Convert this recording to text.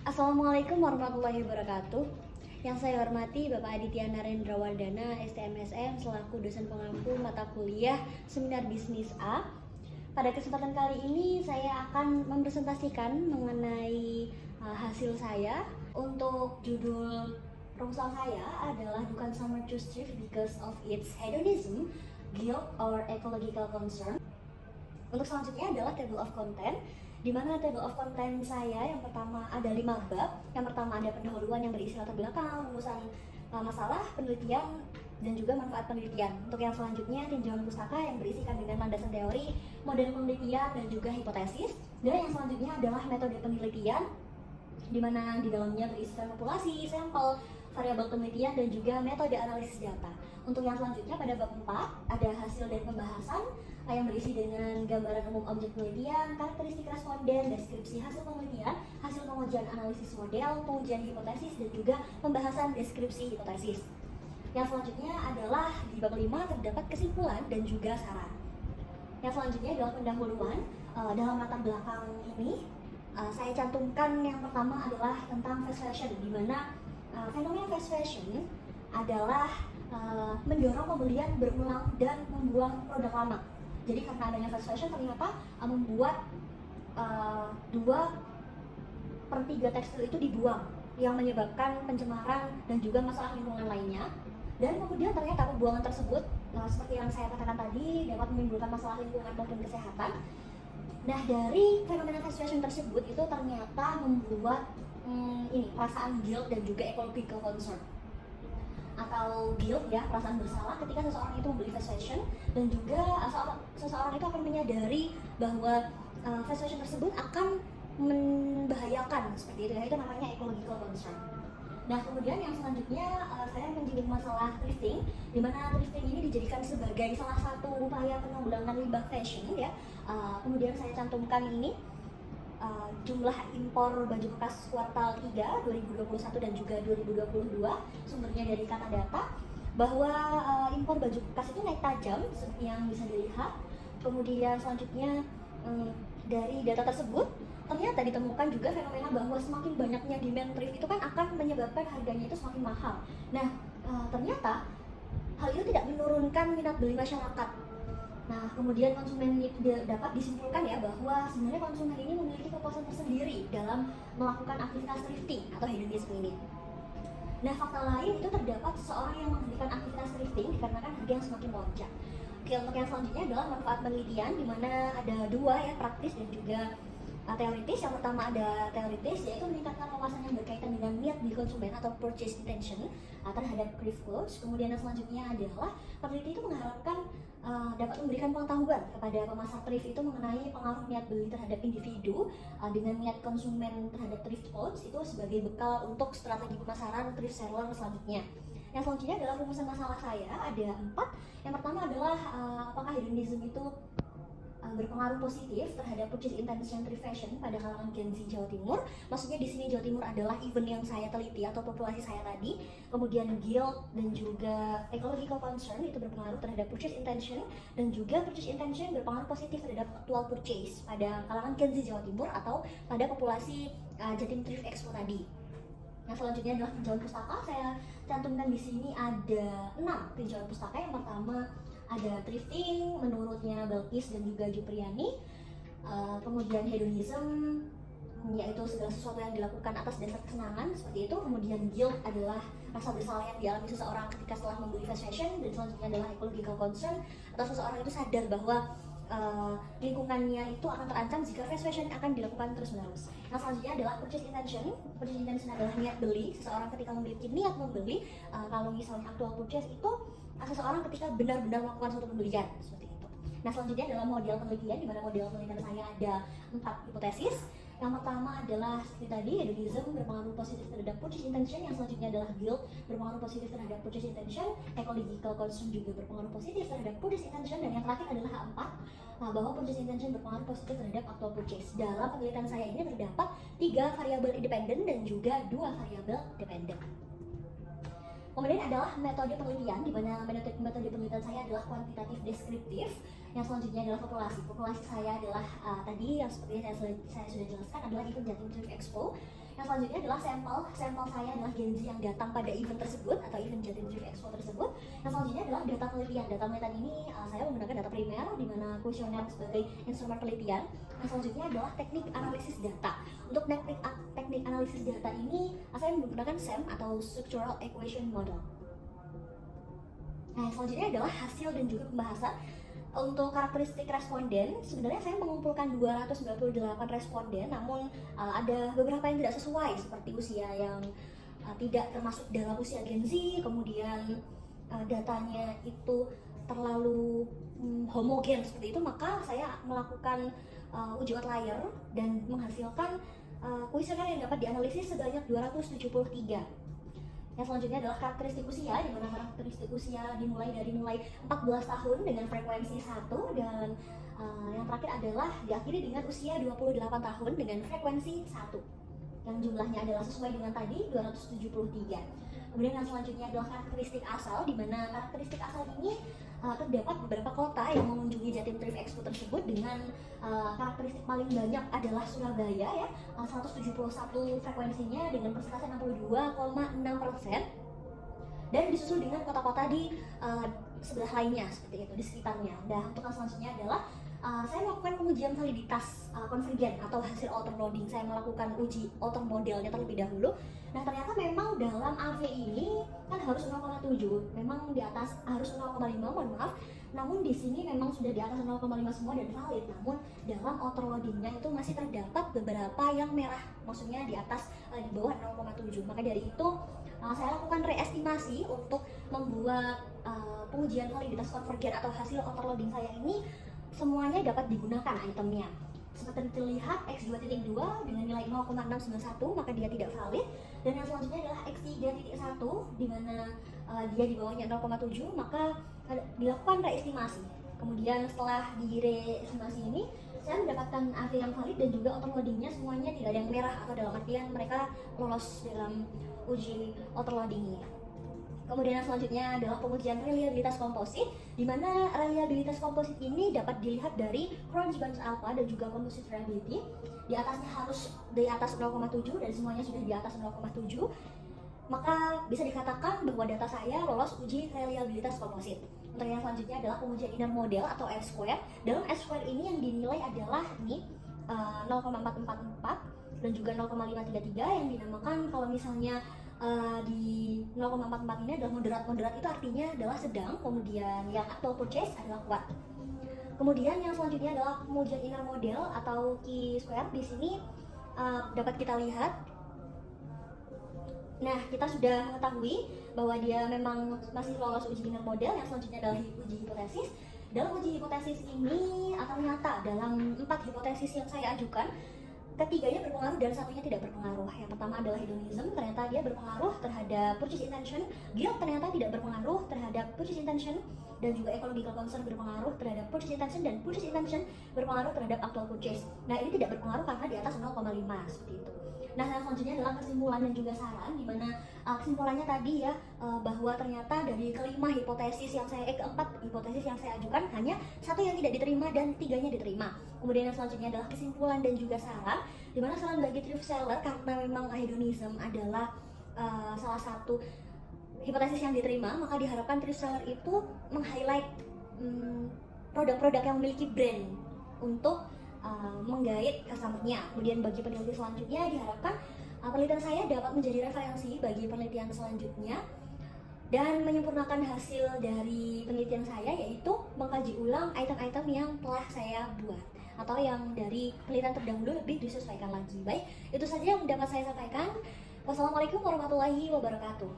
Assalamualaikum warahmatullahi wabarakatuh. Yang saya hormati Bapak Aditya Narendra Wardana, STMSM, selaku dosen pengampu mata kuliah Seminar Bisnis A. Pada kesempatan kali ini saya akan mempresentasikan mengenai hasil saya. Untuk judul proposal saya adalah "You Can Summer Choose Thrift Because of Its Hedonism, Guilt, or Ecological Concern". Untuk selanjutnya adalah table of content, di mana table of content saya yang pertama ada 5 bab. Yang pertama ada pendahuluan yang berisi latar belakang, rumusan masalah, penelitian, dan juga manfaat penelitian. Untuk yang selanjutnya tinjauan pustaka yang berisikan dengan landasan teori, model penelitian, dan juga hipotesis. Dan yang selanjutnya adalah metode penelitian, di mana di dalamnya berisikan populasi, sampel, variabel penelitian, dan juga metode analisis data. Untuk yang selanjutnya pada bab 4 ada hasil dari pembahasan yang berisi dengan gambaran umum objek penelitian, karakteristik responden, deskripsi hasil penelitian, hasil pengujian analisis model, pengujian hipotesis, dan juga pembahasan deskripsi hipotesis. Yang selanjutnya adalah di bab 5 terdapat kesimpulan dan juga saran. Yang selanjutnya adalah pendahuluan. Dalam latar belakang ini saya cantumkan yang pertama adalah tentang fast fashion, di mana fenomena fast fashion adalah mendorong pembelian berulang dan membuang produk lama. Jadi karena adanya fast fashion ternyata membuat 2/3 tekstil itu dibuang, yang menyebabkan pencemaran dan juga masalah lingkungan lainnya. Dan kemudian ternyata pembuangan tersebut, seperti yang saya katakan tadi, dapat menimbulkan masalah lingkungan maupun kesehatan. Nah, dari fenomena fast fashion tersebut itu ternyata membuat perasaan guilt dan juga ecological concern, atau guilt ya, perasaan bersalah ketika seseorang itu membeli fast fashion, dan juga seseorang itu akan menyadari bahwa fast fashion tersebut akan membahayakan, seperti itu ya, itu namanya ecological concern. Nah, kemudian yang selanjutnya saya menyinggung masalah thrifting, di mana thrifting ini dijadikan sebagai salah satu upaya penanggulangan limbah fashion ya. Kemudian saya cantumkan ini jumlah impor baju bekas kuartal 3 2021 dan juga 2022, sumbernya dari Katadata, bahwa impor baju bekas itu naik tajam seperti yang bisa dilihat. Kemudian selanjutnya dari data tersebut ternyata ditemukan juga fenomena bahwa semakin banyaknya demand thrift itu kan akan menyebabkan harganya itu semakin mahal. Nah, ternyata hal itu tidak menurunkan minat beli masyarakat. Nah, kemudian konsumen dapat disimpulkan ya bahwa sebenarnya konsumen ini memiliki kepuasan tersendiri dalam melakukan aktivitas thrifting atau hedonisme ini. Nah, fakta lain itu terdapat seseorang yang menghentikan aktivitas thrifting dikarenakan harga yang semakin melonjak. Oke, untuk yang selanjutnya adalah manfaat penelitian, di mana ada 2 ya, praktis dan juga teoritis. Yang pertama ada teoritis, yaitu meningkatkan wawasan yang berkaitan dengan niat beli konsumen atau purchase intention terhadap thrift clothes. Kemudian yang selanjutnya adalah peneliti itu mengharapkan dapat memberikan pengetahuan kepada pemasar thrift itu mengenai pengaruh niat beli terhadap individu dengan niat konsumen terhadap thrift clothes itu sebagai bekal untuk strategi pemasaran thrift seller selanjutnya. Yang selanjutnya adalah rumusan masalah saya, ada 4. Yang pertama adalah apakah hedonism itu berpengaruh positif terhadap purchase intention thrift fashion pada kalangan Gen Z Jawa Timur. Maksudnya di sini Jawa Timur adalah event yang saya teliti atau populasi saya tadi. Kemudian guilt dan juga ecological concern itu berpengaruh terhadap purchase intention, dan juga purchase intention berpengaruh positif terhadap actual purchase pada kalangan Gen Z Jawa Timur atau pada populasi Jatim Thrift Expo tadi. Nah, selanjutnya adalah tinjauan pustaka. Saya cantumkan di sini ada 6 tinjauan pustaka. Yang pertama ada thrifting menurutnya Belkis dan juga Jupriani. Kemudian hedonism, yaitu segala sesuatu yang dilakukan atas dasar kesenangan, seperti itu. Kemudian guilt adalah rasa bersalah yang dialami seseorang ketika setelah membeli fast fashion. Dan selanjutnya adalah ecological concern, atau seseorang itu sadar bahwa lingkungannya itu akan terancam jika fast fashion akan dilakukan terus-menerus. Nah, selanjutnya adalah purchase intention. Purchase intention adalah niat beli. Seseorang ketika memiliki niat membeli, kalau misalnya actual purchase itu seseorang ketika benar-benar melakukan suatu pembelian, seperti itu. Nah, selanjutnya adalah model penelitian, di mana model penelitian saya ada 4 hipotesis. Yang pertama adalah seperti tadi, hedonism berpengaruh positif terhadap purchase intention. Yang selanjutnya adalah guilt berpengaruh positif terhadap purchase intention. Ecological concern juga berpengaruh positif terhadap purchase intention. Dan yang terakhir adalah H4, bahwa purchase intention berpengaruh positif terhadap actual purchase. Dalam penelitian saya ini terdapat 3 variabel independen dan juga 2 variabel dependen. Kemudian adalah metode penelitian, di mana metode penelitian saya adalah kuantitatif deskriptif. Yang selanjutnya adalah populasi. Populasi saya adalah tadi yang seperti saya sudah jelaskan adalah event Jatim Thrift Expo. Yang selanjutnya adalah sampel saya adalah Gen Z yang datang pada event tersebut atau event Jatim Thrift Expo tersebut. Yang selanjutnya adalah data penelitian. Data penelitian ini saya menggunakan data primer di mana kuesioner sebagai instrumen penelitian. Yang selanjutnya adalah teknik analisis data. Untuk teknik analisis data ini saya menggunakan SEM atau Structural Equation Model. Nah, yang selanjutnya adalah hasil dan juga pembahasan. Untuk karakteristik responden, sebenarnya saya mengumpulkan 298 responden, namun ada beberapa yang tidak sesuai, seperti usia yang tidak termasuk dalam usia Gen Z, kemudian datanya itu terlalu homogen seperti itu, maka saya melakukan uji outlier dan menghasilkan kuesioner yang dapat dianalisis sebanyak 273. Yang selanjutnya adalah karakteristik usia, di mana karakteristik usia dimulai dari 14 tahun dengan frekuensi 1, dan yang terakhir adalah diakhiri dengan usia 28 tahun dengan frekuensi 1, yang jumlahnya adalah sesuai dengan tadi 273. Kemudian yang selanjutnya adalah karakteristik asal, di mana karakteristik asal ini terdapat beberapa kota yang mengunjungi Jatim Thrift Expo tersebut dengan karakteristik paling banyak adalah Surabaya ya, 171 frekuensinya dengan persentase 62,6%, dan disusul dengan kota-kota di sebelah lainnya seperti itu, di sekitarnya. Nah, untuk yang selanjutnya adalah saya melakukan pengujian validitas konvergen atau hasil outer loading. Saya melakukan uji outer modelnya terlebih dahulu. Nah, ternyata memang dalam AV ini kan harus 0,7, memang di atas harus 0,5, mohon maaf. Namun di sini memang sudah di atas 0,5 semua dan valid. Namun dalam outer loadingnya itu masih terdapat beberapa yang merah, maksudnya di atas di bawah 0,7. Maka dari itu saya lakukan reestimasi untuk membuat pengujian validitas konvergen atau hasil outer loading saya ini semuanya dapat digunakan itemnya. Seperti terlihat X2.2 dengan nilai 0,691, maka dia tidak valid. Dan yang selanjutnya adalah X3.1 di mana dia di bawahnya 0,7, maka dilakukan reestimasi. Kemudian setelah di reestimasi ini saya mendapatkan AV yang valid dan juga outer loadingnya semuanya tidak ada yang merah, atau dalam artian mereka lolos dalam uji outer loading ini. Kemudian yang selanjutnya adalah pengujian reliabilitas komposit, di mana reliabilitas komposit ini dapat dilihat dari Cronje Bands Alpha dan juga composite reliability. Di atasnya harus di atas 0,7 dan semuanya sudah di atas 0,7. Maka bisa dikatakan bahwa data saya lolos uji reliabilitas komposit. Untuk yang selanjutnya adalah pengujian inner model atau R-square. Dalam R-square ini yang dinilai adalah ini 0,444 dan juga 0,533, yang dinamakan kalau misalnya di 0,44 ini adalah moderat itu artinya adalah sedang, kemudian yang actual purchase adalah kuat. Kemudian yang selanjutnya adalah pengujian inner model atau chi-square. Di sini dapat kita lihat. Nah, kita sudah mengetahui bahwa dia memang masih lolos uji inner model. Yang selanjutnya adalah uji hipotesis. Dalam uji hipotesis ini ternyata dalam 4 hipotesis yang saya ajukan, ketiganya berpengaruh dan satunya tidak berpengaruh. Yang pertama adalah hedonism, ternyata dia berpengaruh terhadap purchase intention. Guilt ternyata tidak berpengaruh terhadap purchase intention, dan juga ecological concern berpengaruh terhadap purchase intention, dan purchase intention berpengaruh terhadap actual purchase. Nah, ini tidak berpengaruh karena di atas 0,5 seperti itu. Nah, yang selanjutnya adalah kesimpulan dan juga saran, di mana kesimpulannya tadi ya bahwa ternyata dari keempat hipotesis yang saya ajukan hanya satu yang tidak diterima dan 3-nya diterima. Kemudian yang selanjutnya adalah kesimpulan dan juga saran, di mana saran bagi thrift seller karena memang hedonism adalah salah satu hipotesis yang diterima, maka diharapkan thrift seller itu meng-highlight produk-produk yang memiliki brand untuk menggait customer-nya. Kemudian bagi peneliti selanjutnya diharapkan penelitian saya dapat menjadi referensi bagi penelitian selanjutnya dan menyempurnakan hasil dari penelitian saya, yaitu mengkaji ulang item-item yang telah saya buat atau yang dari penelitian terdahulu lebih disesuaikan lagi. Baik, itu saja yang dapat saya sampaikan. Wassalamualaikum warahmatullahi wabarakatuh.